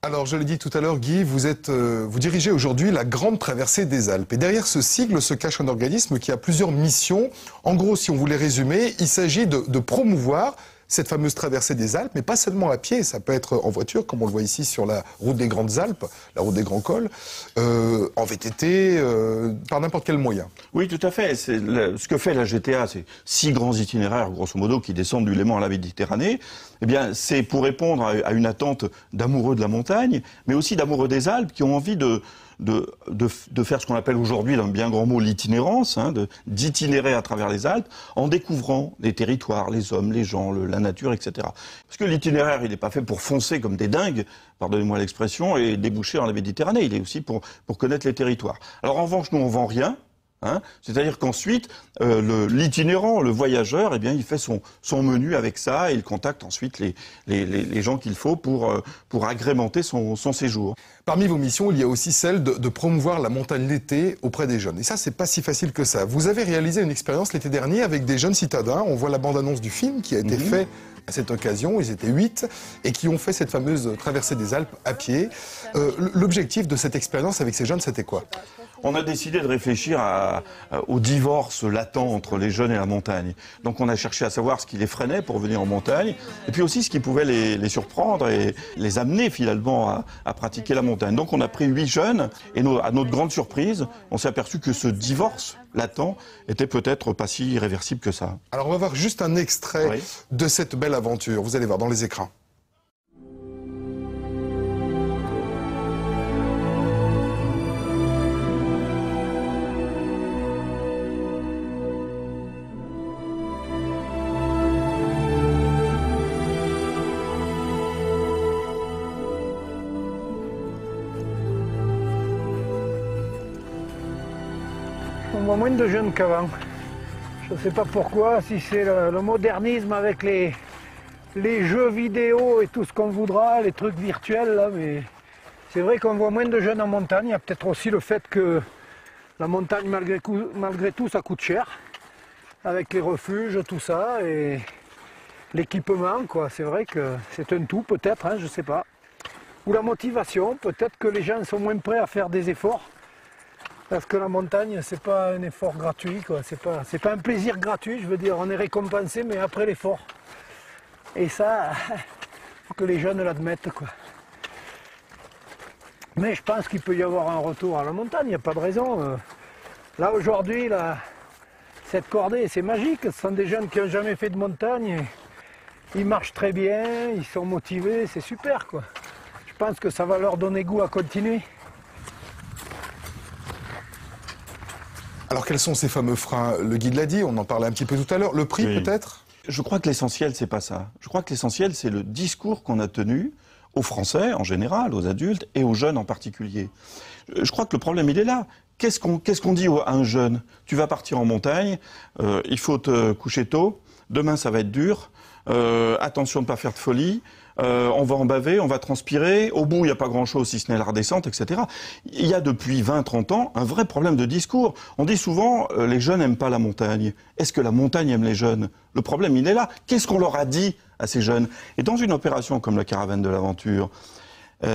Alors, je l'ai dit tout à l'heure, Guy, vous dirigez aujourd'hui la Grande Traversée des Alpes. Et derrière ce sigle se cache un organisme qui a plusieurs missions. En gros, si on voulait résumer, il s'agit de promouvoir cette fameuse traversée des Alpes, mais pas seulement à pied, ça peut être en voiture, comme on le voit ici sur la route des Grandes Alpes, la route des Grands Cols, en VTT, par n'importe quel moyen. Oui, tout à fait. Ce que fait la GTA, c'est 6 grands itinéraires, grosso modo, qui descendent du Léman à la Méditerranée. Eh bien, c'est pour répondre à une attente d'amoureux de la montagne, mais aussi d'amoureux des Alpes, qui ont envie de faire ce qu'on appelle aujourd'hui, d'un bien grand mot, l'itinérance, d'itinérer à travers les Alpes, en découvrant les territoires, les hommes, les gens, la nature, etc. Parce que l'itinéraire, il n'est pas fait pour foncer comme des dingues, pardonnez-moi l'expression, et déboucher dans la Méditerranée. Il est aussi pour connaître les territoires. Alors en revanche, nous, on vend rien. C'est-à-dire qu'ensuite, l'itinérant, le voyageur, eh bien, il fait son menu avec ça et il contacte ensuite les gens qu'il faut pour agrémenter son séjour. Parmi vos missions, il y a aussi celle de promouvoir la montagne l'été auprès des jeunes. Et ça, c'est pas si facile que ça. Vous avez réalisé une expérience l'été dernier avec des jeunes citadins. On voit la bande-annonce du film qui a été fait à cette occasion. Ils étaient 8 et qui ont fait cette fameuse traversée des Alpes à pied. L'objectif de cette expérience avec ces jeunes, c'était quoi ? On a décidé de réfléchir au divorce latent entre les jeunes et la montagne. Donc on a cherché à savoir ce qui les freinait pour venir en montagne, et puis aussi ce qui pouvait les surprendre et les amener finalement à pratiquer la montagne. Donc on a pris 8 jeunes, et à notre grande surprise, on s'est aperçu que ce divorce latent était peut-être pas si irréversible que ça. Alors on va voir juste un extrait de cette belle aventure. Vous allez voir dans les écrans. On voit moins de jeunes qu'avant. Je ne sais pas pourquoi, si c'est le modernisme avec les jeux vidéo et tout ce qu'on voudra, les trucs virtuels, là, mais c'est vrai qu'on voit moins de jeunes en montagne. Il y a peut-être aussi le fait que la montagne, malgré tout, ça coûte cher, avec les refuges, tout ça, et l'équipement, quoi. C'est vrai que c'est un tout, peut-être, je ne sais pas. Ou la motivation, peut-être que les gens sont moins prêts à faire des efforts. Parce que la montagne, c'est pas un effort gratuit, quoi. C'est pas un plaisir gratuit, je veux dire, on est récompensé, mais après l'effort. Et ça, faut que les jeunes l'admettent, quoi. Mais je pense qu'il peut y avoir un retour à la montagne, il n'y a pas de raison. Là, aujourd'hui, cette cordée, c'est magique. Ce sont des jeunes qui n'ont jamais fait de montagne. Ils marchent très bien, ils sont motivés, c'est super, quoi. Je pense que ça va leur donner goût à continuer. Alors quels sont ces fameux freins? Le guide l'a dit, on en parlait un petit peu tout à l'heure. Le prix peut-être? Je crois que l'essentiel, c'est pas ça. Je crois que l'essentiel, c'est le discours qu'on a tenu aux Français en général, aux adultes et aux jeunes en particulier. Je crois que le problème, il est là. Qu'est-ce qu'on dit à un jeune? Tu vas partir en montagne, il faut te coucher tôt, demain ça va être dur, attention de ne pas faire de folie, on va en baver, on va transpirer, au bout il n'y a pas grand-chose si ce n'est la redescente, etc. Il y a depuis 20-30 ans un vrai problème de discours. On dit souvent les jeunes n'aiment pas la montagne. Est-ce que la montagne aime les jeunes? Le problème il est là. Qu'est-ce qu'on leur a dit à ces jeunes? Et dans une opération comme la Caravane de l'Aventure,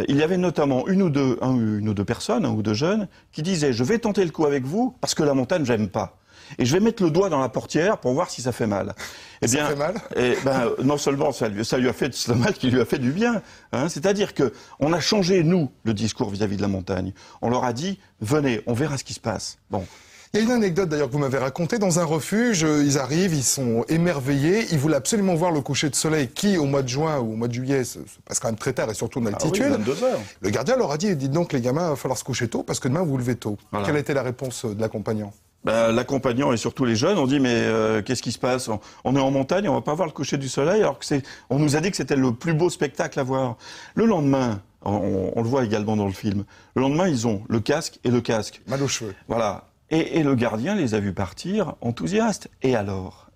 il y avait notamment une ou deux personnes, un ou deux jeunes, qui disaient « je vais tenter le coup avec vous parce que la montagne j'aime pas ». Et je vais mettre le doigt dans la portière pour voir si ça fait mal. Eh bien, ça fait mal non seulement ça lui a fait ce mal qui lui a fait du bien. C'est-à-dire que on a changé, nous, le discours vis-à-vis de la montagne. On leur a dit « venez, on verra ce qui se passe ». Bon. Il y a une anecdote d'ailleurs que vous m'avez racontée. Dans un refuge, ils arrivent, ils sont émerveillés. Ils voulaient absolument voir le coucher de soleil qui, au mois de juin ou au mois de juillet, se passe quand même très tard et surtout en altitude. Ah oui, 22 heures. Le gardien leur a dit, dites donc les gamins, il va falloir se coucher tôt parce que demain vous vous levez tôt. Voilà. Quelle a été la réponse de l'accompagnant? L'accompagnant et surtout les jeunes ont dit mais qu'est-ce qui se passe? On est en montagne, on va pas voir le coucher du soleil alors que on nous a dit que c'était le plus beau spectacle à voir. Le lendemain, on le voit également dans le film, le lendemain ils ont le casque et le casque. Mal aux cheveux. Voilà. Et le gardien les a vus partir enthousiastes. Et alors?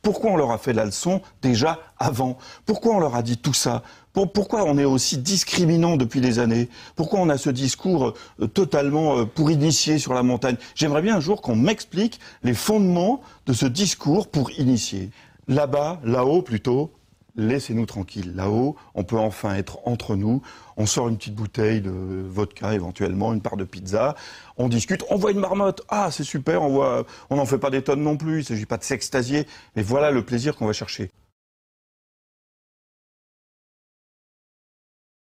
Pourquoi on leur a fait la leçon déjà avant? Pourquoi on leur a dit tout ça? Pourquoi on est aussi discriminant depuis des années? Pourquoi on a ce discours totalement pour initier sur la montagne? J'aimerais bien un jour qu'on m'explique les fondements de ce discours pour initier. Là-bas, là-haut plutôt, laissez-nous tranquilles. Là-haut, on peut enfin être entre nous. On sort une petite bouteille de vodka, éventuellement, une part de pizza. On discute, on voit une marmotte. Ah, c'est super, on n'en fait pas des tonnes non plus. Il ne s'agit pas de s'extasier. Mais voilà le plaisir qu'on va chercher.